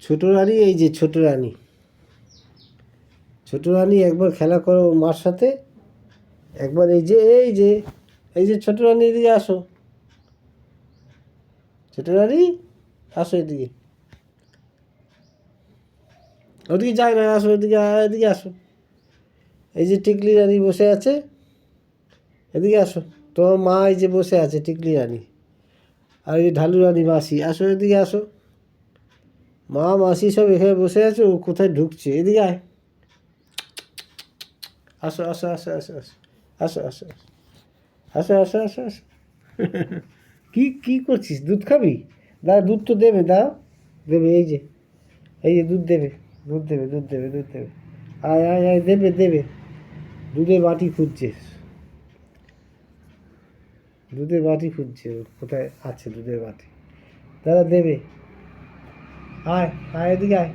ছোট রানী, এই যে ছোট রানী। ছোট রানী একবার খেলা করো ওর মার সাথে, একবার এই যে ছোট রানী, এদিকে আসো। ছোট রানী, আসো এদিকে। ওদিকে যায় না, আসো এদিকে, এদিকে আসো। এই যে টিকলি রানী বসে আছে, এদিকে আসো। তোমার মা এই যে বসে আছে, টিকলি রানী। আর এই যে ঢালু রানী মাসি, আসো এদিকে আসো। মা মাসি সব এখানে বসে আছে, ও কোথায় ঢুকছে, এদিকে আয়। আসো আসো আসো আসো আসো আসো আসো আসো আসো আসো আসো। কি কি করছিস, দুধ খাবি? দাঁড়া, দুধ তো দেবে, দাও। দেবে, এই যে দুধ দেবে, দুধ দেবে, দুধ দেবে, দুধ দেবে। আয় আয় আয়, দেবে দেবে। দুধের বাটি খুঁজছে, দুধের বাটি খুঁজছে, কোথায় আছে দুধের বাটি? দাদা দেবে। আয় আয়, এদিকে আয়।